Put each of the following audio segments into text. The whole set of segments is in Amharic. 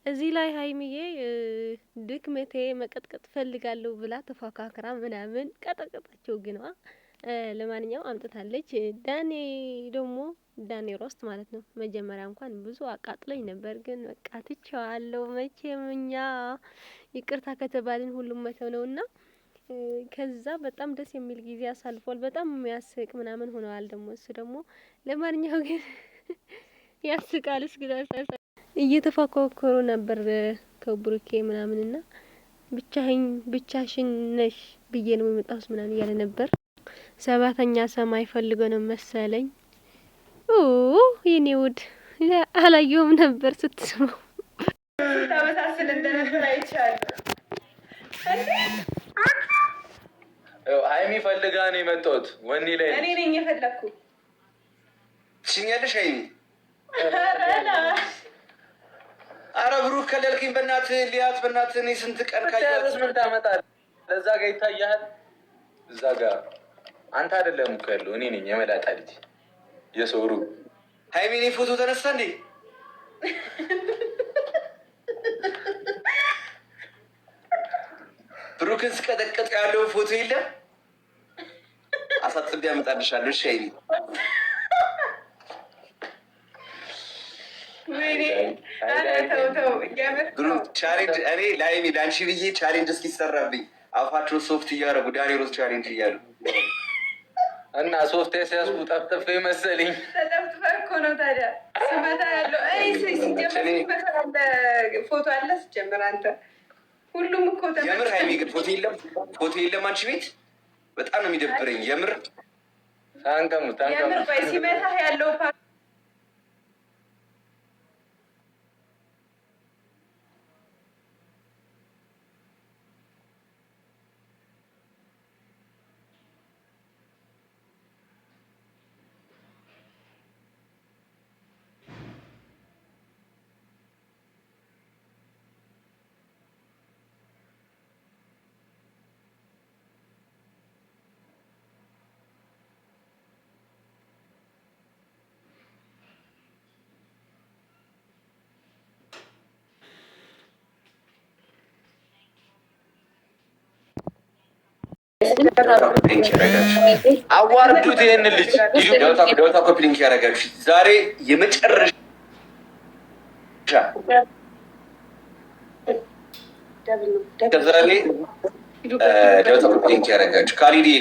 እዚህ ላይ ሀይሚዬ ድክመቴ መቀጥቀጥ ፈልጋለሁ ብላ ተፎካክራ ምናምን ቀጠቀጣቸው ግንዋ ለማንኛውም አምጥታለች። ዳኔ ደግሞ ዳኔ ሮስት ማለት ነው። መጀመሪያ እንኳን ብዙ አቃጥለኝ ነበር፣ ግን በቃ ትቼዋለሁ። መቼም እኛ ይቅርታ ከተባልን ሁሉም መተው ነውና ከዛ በጣም ደስ የሚል ጊዜ አሳልፏል። በጣም የሚያስቅ ምናምን ሆነዋል። ደግሞ እሱ ደግሞ ለማንኛውም ግን ያስቃል። እስኪ እየተፋኮከሩ ነበር ከብሩኬ ምናምንና ብቻሽን ነሽ ብዬ ነው የመጣሁት ምናምን እያለ ነበር። ሰባተኛ ሰማይ ፈልጎ ነው መሰለኝ። የኔ ውድ አላየሁም ነበር ስትስመው ታመሳስል እንደነበር አይቻለሁ። ሀይሚ ፈልጋ ነው የመጣሁት። ወኔ ላይ እኔ ነኝ የፈለኩ ትኛለሽ ሀይሚ። አረ ብሩክ ከለልከኝ በእናትህ ሊያት በእናትህ። እኔ ስንት ቀን ካያት ምን ታመጣለህ? ለዛ ጋር ይታያል። እዛ ጋር አንተ አይደለም እኮ ያለው እኔ ነኝ የመላጣ ልጅ የሰውሩ ሀይሚ። እኔ ፎቶ ተነሳ እንዴ? ብሩክን ስቀጠቅጥ ያለው ፎቶ የለም። አሳጥቤ አመጣልሻለሁ። እሺ ሀይሚ። ብሩክ ቻሌንጅ እኔ ለሀይሚ ለአንቺ ብዬ ቻሌንጅ እስኪሰራብኝ አፋቸው ሶፍት እያደረጉ ዳኔሮስ ቻሌንጅ እያሉ እና ሶፍት ያስያዝኩ ጠፍጥፌ መሰለኝ። ተጠፍጥፈ እኮ ነው ታዲያ ስመታ ያለው ፎቶ አለ ስጀምር አንተ ሁሉም እኮ የምር ሀይሚ ግን ፎቶ የለም አንቺ ቤት። በጣም ነው የሚደብረኝ የምር። ታንቀሙ የምር ባይ ሲመታ ያለው አዋርዱት ይሄን ልጅ ደውታ ኮፒ ሊንክ ያደረጋችሁ ዛሬ የመጨረሻ ዛሬ ደውታ ኮፒ ሊንክ ያደረጋችሁ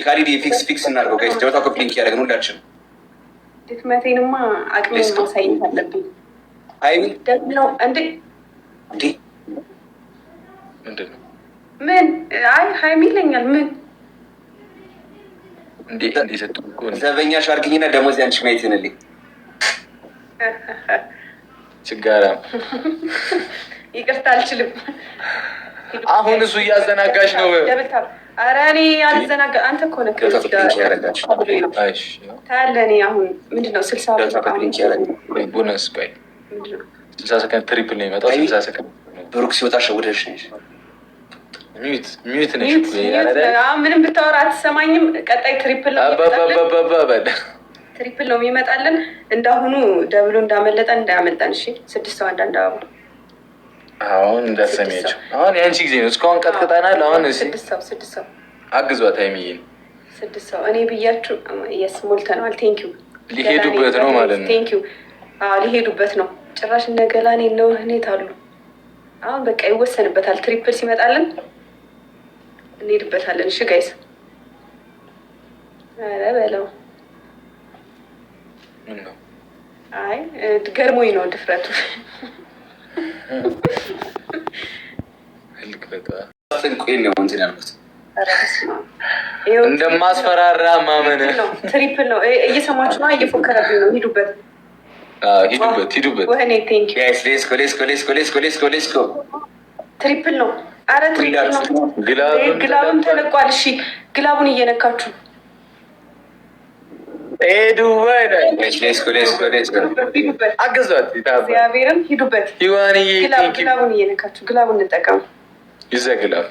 ካሊዲ ፊክስ እናድርገው ጋይስ። ደውታ ኮፒ ሊንክ ያደረግን ሁላችን ድክመቴንማ አቅሜን ማሳየት አለብኝ። ሀይሚ ነው እንዴ? ምንድን ነው? ምን አይ ሀይሚ ይለኛል ምን ዘበኛ ሻርግኝና ደሞዝ ያንቺ ማየት ይሆንልኝ። ችጋራ ይቅርታ አልችልም። አሁን እሱ እያዘናጋሽ ነው። ኧረ እኔ አልዘናጋ። አንተ እኮ ነህ ታያለህ። እኔ አሁን ምንድን ነው 60 ቦነስ ቆይ 60 ሰከንድ ትሪፕል ነው የመጣው። 60 ሰከንድ ብሩክ ሲወጣ ሸውደሽ ነሽ። ሚዩት ነሽ። ምንም ብታወራ አትሰማኝም። ቀጣይ ትሪፕል ነው የሚመጣልን። እንዳሁኑ ደብሎ እንዳመለጠን እንዳያመልጠን። እሺ 6 ሰው አንዳንድ አበባ አሁን እንዳሰሚያቸው። አሁን የአንቺ ጊዜ ነው። እስካሁን ቀጥቅጠናል። አሁን 6 ሰው አግዟት ሀይሚዬን። 6 ሰው እኔ ብያችሁ የስ ሞልተነዋል። ቴንኪው። ሊሄዱበት ነው ማለት ነው። ቴንኪው። ሊሄዱበት ነው። ጭራሽ ነገላኔ ነው ህኔት አሉ። አሁን በቃ ይወሰንበታል። ትሪፕል ሲመጣልን እንሄድበታለን። እሺ ጋይስ። ኧረ በለው። ምን ነው? አይ ገርሞኝ ነው ድፍረቱ። እንደማስፈራራ ማመን ትሪፕል ነው። እየሰማችሁ ነው። እየፎከረብኝ ነው። ሂዱበት። ወህኔ ትሪፕል ነው። አረ ትሪፕል ነው። ግላቡን ተለቋል። እሺ ግላቡን እየነካችሁ አገዟት። እግዚአብሔርን ሂዱበት። ግላቡን እየነካችሁ ግላቡን እንጠቀሙ። ይዘ ግላብ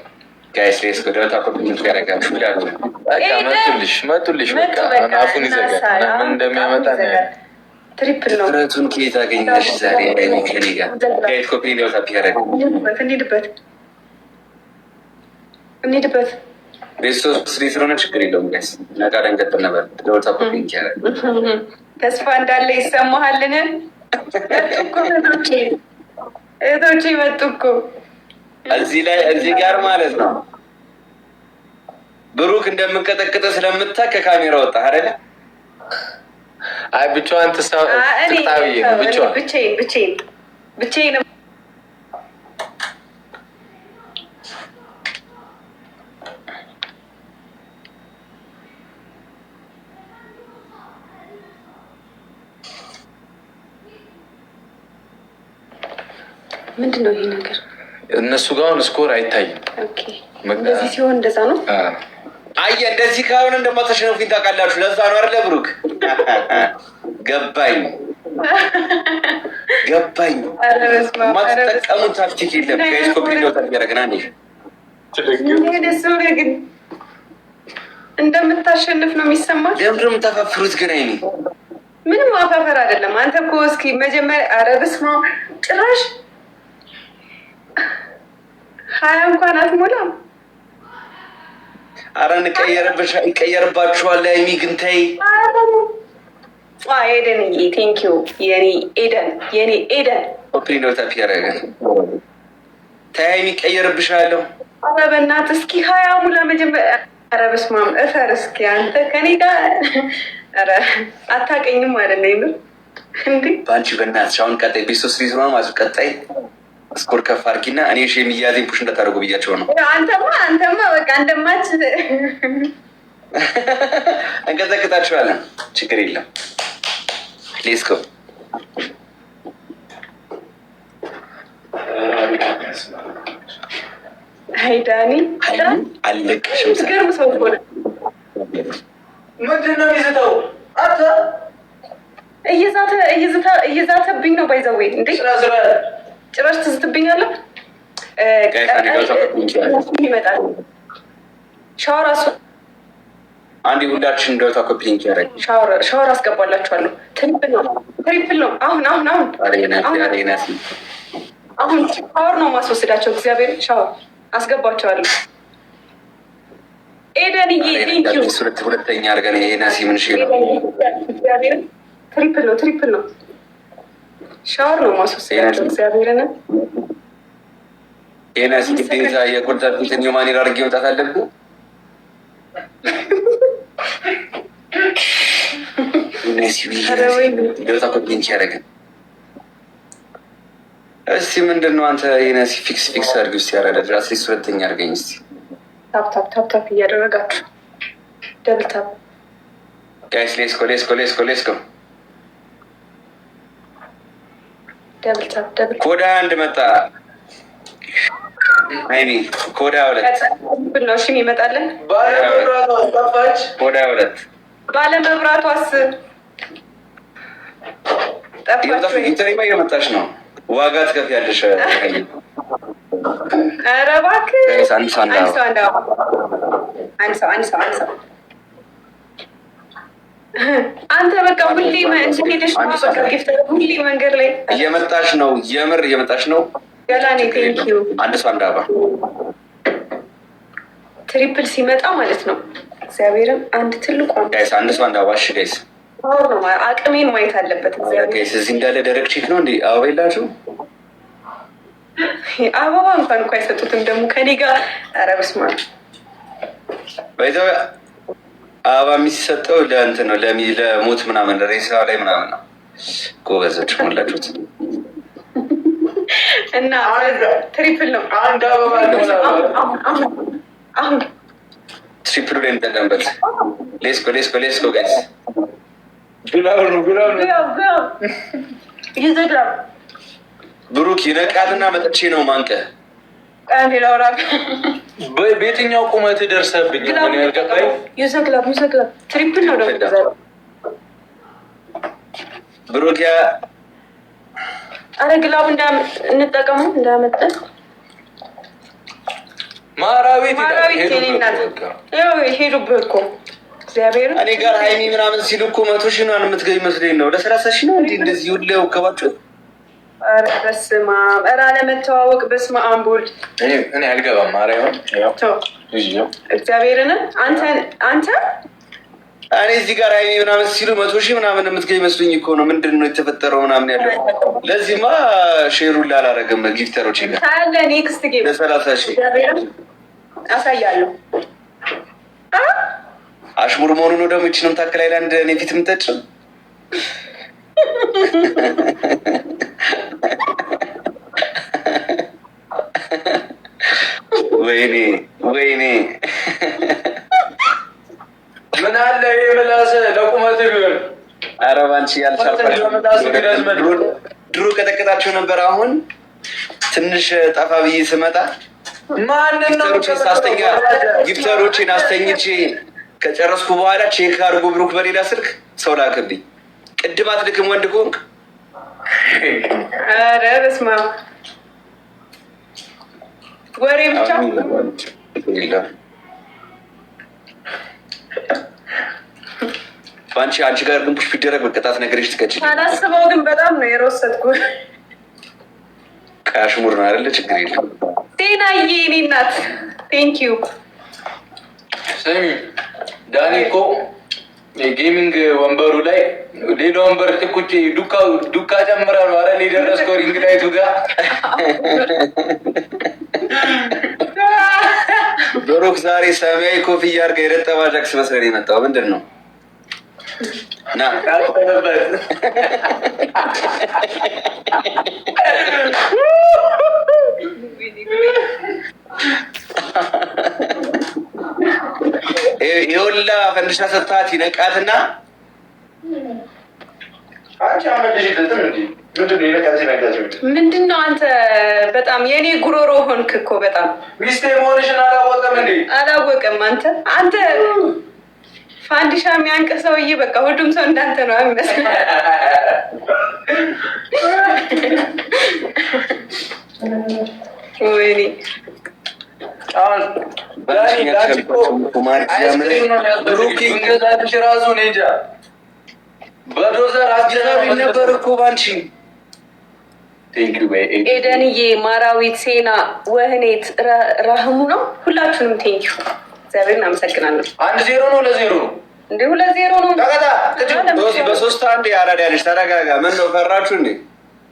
መጡልሽ። በቃ አፉን ይዘጋል። ምን እንደሚያመጣ ትሪፕል ነው። ትኩረቱን ከየት አገኘሽ ዛሬ? ከኔ ጋር ጋይት ኮፒ ነው ታፒያረ እንሂድበት ቤት ሶስት ስለሆነ ችግር የለውም። ጋይስ ነቃ ደንገጥር ነበር ለወጣ ኮፒ ይቻላል። ተስፋ እንዳለ ይሰማሃልን? እህቶቼ መጡ እኮ እዚህ ጋር ማለት ነው። ብሩክ እንደምንቀጠቅጥ ስለምታውቅ ከካሜራ ወጣ አይደለ? አይ ብቻዋን ትስታብዬ ብቻዬን ምንድን ነው ይሄ ነገር? እነሱ ጋር አሁን ስኮር አይታይም። እንደዚህ ሲሆን እንደዛ ነው። አየ እንደዚህ ከሆነ እንደማታሸነፉኝ ታውቃላችሁ። ለዛ ነው አይደለ? ብሩክ ገባኝ። ማትጠቀሙት ታክቲክ የለም። ጋይስ ኮፒ ነው ታደርገና እንዴ ግን እንደምታሸንፍ ነው የሚሰማው። ለምንድን ነው የምታፋፍሩት ግን? አይኔ ምንም ማፋፈር አይደለም። አንተ እኮ እስኪ መጀመሪያ አረብስ ነው ጭራሽ 20 እንኳን አትሞላም። አረ ይቀየርባችኋል። አይሚ ግን ተይ። ኤደን ቴንክ ዩ የኔ ኤደን ኮፒ ነው ታፒ ያደረገን። ተይ አይሚ ይቀየርብሻለሁ። አረ በእናትህ እስኪ 20 ሙላ መጀመሪያ። አረ በስመ አብ እፈር እስኪ አንተ ከኔ ጋር። አረ አታውቀኝም ማለት ነው ይምር እንዴ ባንቺ በእናትሽ። አሁን ቀጣይ ቤት ሶስት ሊዝ ነው ማለት ቀጣይ ስኮር ከፍ አድርጊና እኔ የሚያዘኝ ፑሽ እንዳታደርጉ ብያቸው ነው። አንተማ በቃ እንደማች እንቀጠቅጣችኋለን። ችግር የለም። ሌትስ ጎ ዳኒ አለቅሽም። ገርም ሰው እኮ ነው። ምንድን ነው የሚዘታው? እየዛተብኝ ነው። ባይዘዌ እንዴ ጭራሽ ትዝትብኛለህ። ይመጣል ሻወር አንድ ሁላችን እንደወጣ ኮፒሊንክ ያደረግ ሻወር አስገባላችኋለሁ። ትሪፕል ነው። አሁን ሻወር ነው ማስወስዳቸው። እግዚአብሔር ሻወር አስገባቸዋለሁ። ኤደንዬ ቴንኪው። ሁለተኛ አድርገን ናሲ ምን ትሪፕል ነው። ሻወር ነው ማስወስዳቸው። እግዚአብሔርን ናሲ ግዴታ የኮንታክትን የማኔር አድርጌ መውጣት አለብን። ሌታ ኮፒሊንክ ያደረግን እስቲ ምንድን ነው አንተ የነሲ ፊክስ አድርጊ ውስጥ ያረዳድ አትሊስት ሁለተኛ አድርገኝ እስቲ። ታፕ እያደረጋችሁ ደብል ታፕ ጋይስ ሌስኮ ደብል ኮዳ አንድ መጣ። አይኒ ኮዳ ሁለት ነው። እሺ ይመጣለን። ኮዳ ሁለት ባለመብራቷስ ጠፋች። ኢንተሪማ እየመጣች ነው። ዋጋ ትከፍያለሽ። ኧረ እባክህ አንድ ሰው አንተ በቃ ሁሌ መንገድ ላይ እየመጣች ነው። የምር እየመጣች ነው። ገላኔ ቴንኪው። አንድ ሰው አንድ አባ ትሪፕል ሲመጣ ማለት ነው። እግዚአብሔርን አንድ ትልቁ ጋይስ አንድ ሰው አንድ አባ። እሺ ጋይስ አቅሜን ማየት አለበት። ጋይስ እዚህ እንዳለ ደረቅ ቼክ ነው እንዴ? አበባ የላችሁ? አበባ እንኳን እኮ አይሰጡትም ደግሞ ከኔ ጋር። ኧረ በስመ አብ በይዘ አበባ የሚሰጠው ለእንትን ነው ለሞት ምናምን ሬሳ ላይ ምናምን ነው። ጎበዞች ሞላችሁት እና ትሪፕል ነው። አንድ አበባ አሁን ትሪፕል ላይ እንጠቀምበት። ሌስኮ ጋይስ ብሩክ ይነቃትና መጥቼ ነው ማንቀ በየትኛው ቁመት ደርሰብኝ ያልገባኝ። ዩዘግላብ ትሪፕል ነው ደግሞ ብሩክ አረ ግላቡ እንጠቀሙ እንዳመጠ ማራዊት ሄዱብህ እኮ እግዚአብሔር እኔ ጋር ሀይሚ ምናምን ሲሉ እኮ 100 ሺህ ነው የምትገኝ መስሎኝ ነው። ለ30 ሺህ ነው እንዴ እንደዚህ ሁሉ ያውከባችሁ? ኧረ በስመ አብ! ኧረ አለመተዋወቅ በስመ አብ ወልድ። እኔ አልገባም። ማርያም እግዚአብሔርን አንተ እኔ እዚህ ጋር ሀይሚ ምናምን ሲሉ 100 ሺህ ምናምን የምትገኝ መስሎኝ እኮ ነው። ምንድን ነው የተፈጠረው ምናምን ያለው? ለዚህማ ሼሩን ላላረግም ጊፍተሮች ጋር ታያለህ። ኔክስት ጌም ለ30 ሺህ አሳያለሁ። አሽሙር መሆኑ ነው ደግሞ። ይችንም ታክል አይላንድ እኔ ፊት የምጠጭ ወይኔ ምን አለ ይሄ ምላስ ለቁመት ቢሆን። ኧረ ባንቺ ያልቻልኩ ድሮ ቀጠቀጣቸው ነበር። አሁን ትንሽ ጠፋ ብዬ ስመጣ ጊፍተሮችን አስተኝቼ ከጨረስኩ በኋላ ቼክ አድርጎ ብሩክ በሌላ ስልክ ሰው ላከብኝ። ቅድም አትልክም ወንድ ከሆንክ? ኧረ በስመ አብ ወሬ ብቻ። አንቺ ጋር ግን ፑሽ ቢደረግ በቅጣት ነገሮች ትቀጭ። ሳላስበው ግን በጣም ነው የሮሰትኩት። ከአሽሙር ነው አይደለ? ችግር የለም። ጤናዬ እኔ እናት ቴንክ ዩ። ስሚ ዳኒ እኮ የጌሚንግ ወንበሩ ላይ ሌላ ወንበር ቁጭ ዱካ ጨምራ ነው አረ የደረስከው ሪንግ ላይቱ ጋር። ብሩክ ዛሬ ሰማያዊ ኮፍያ አድርጋ የረጠባ ጃክስ መስለን የመጣው ምንድን ነው? ና የወላ ፈንድሻ ሰጥታት ይነቃትና ምንድን ነው አንተ? በጣም የእኔ ጉሮሮ ሆንክ እኮ በጣም። ሚስቴ መሆንሽን አላወቀም እንዴ? አላወቀም። አንተ ፋንዲሻ የሚያንቅ ሰውዬ በቃ ሁሉም ሰው እንዳንተ ነው የሚመስለው። ወይኔ ራሱ ኔጃ በዶዘር አጀራቢ ነበር እኮ ባንቺ። ኤደንዬ፣ ማራዊት፣ ሴና፣ ወህኔት፣ ራህሙ ነው። ሁላችሁንም ቴንኪዩ። እግዚአብሔርን አመሰግናለሁ። 1-0 ነው ለ0 ነው እንዴ? 2-0 ነው። በ3 1 አራዳ ያለች ተረጋጋ። ምን ነው ፈራችሁ እንዴ?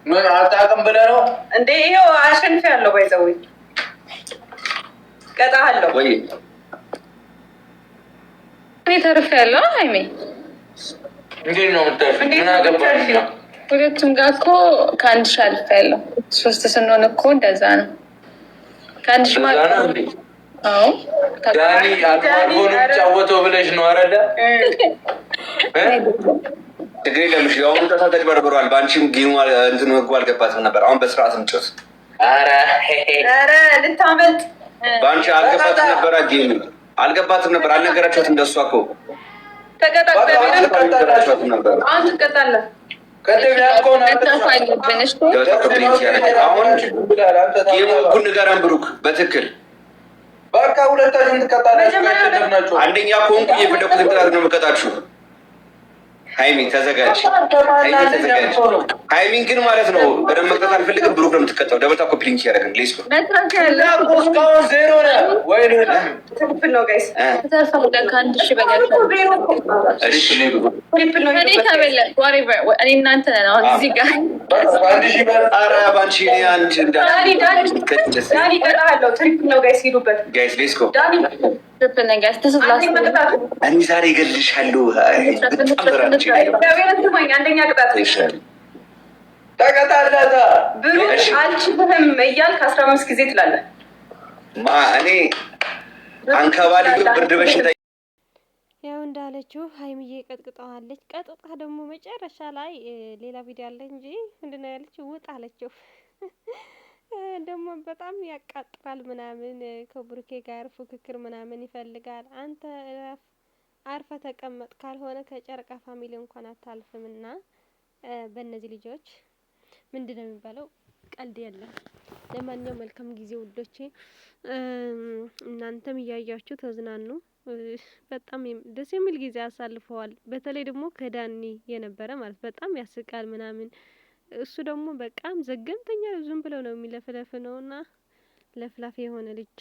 ምን አታውቅም ብለህ ነው እንዴ? ይኸው አሸንፊያለሁ። ባይዘው ቀጣሃለሁ ወይ እኔ ተርፌያለሁ። ሃይሜ እንዴት ነው የምታልፊው? ምን አገባሽ? ሁለቱም ጋር እኮ ከአንድ ሺህ አልፌያለሁ። 3 ስንሆን እኮ እንደዛ ነው። ከአንድ ሺህ ማለት ነው። አዎ ዳኒ አልፎ ነው የሚጫወተው ብለሽ ነው አይደለ? ትግሬ ለምሽ አሁን ተተጭበርብሯል። በአንቺም ጌሙ እንትን ህጉ አልገባትም ነበር። አሁን በስርዓት እንጨት። ኧረ ልታመልጥ። በአንቺ አልገባትም ነበር። ጌሙ አልገባትም ነበር። አልነገራችኋትም። እንደሷ እኮ ተቀጣጣላችኋትም ነበር። አሁን ትቀጣለህ። አሁን ጌሙ ህጉን ንገረን ብሩክ በትክክል በቃ ሁለታችሁም ትቀጣላችሁ። አንደኛ ከሆንኩ የፈለኩትን ቅጣት ነው የምቀጣችሁ። ሀይሚ ተዘጋጅ። ሀይሚን ግን ማለት ነው በደንብ መቅጣት አልፈልግም። ብሩክ ነው የምትቀጣው። ደበታ ኮፕሊንክ ያደረግን ሌስ ነው። እኔ ዛሬ እገልሻለሁ። አንደኛ ቅጣት ተቀጣለታ ብሩክ አልችልህም እያልክ 15 ጊዜ ትላለህ። እኔ አንከባሊ ብርድ በሽታ ያው እንዳለችው ሀይሚዬ ቀጥቅጠዋለች። ቀጥቅጣ ደግሞ መጨረሻ ላይ ሌላ ቪዲዮ አለ እንጂ ምንድነው ያለችው? ውጥ አለችው። ደግሞ በጣም ያቃጥራል ምናምን ከብሩኬ ጋር ፉክክር ምናምን ይፈልጋል። አንተ አርፈ ተቀመጥ፣ ካልሆነ ከጨረቃ ፋሚሊ እንኳን አታልፍምና በእነዚህ ልጆች ምንድነው የሚባለው? ቀልድ የለም። ለማንኛውም መልካም ጊዜ ውዶቼ፣ እናንተም እያያችሁ ተዝናኑ። በጣም ደስ የሚል ጊዜ አሳልፈዋል። በተለይ ደግሞ ከዳኒ የነበረ ማለት በጣም ያስቃል ምናምን። እሱ ደግሞ በጣም ዘገምተኛ ዝም ብለው ነው የሚለፍለፍ ነውና ለፍላፊ የሆነ ልጅ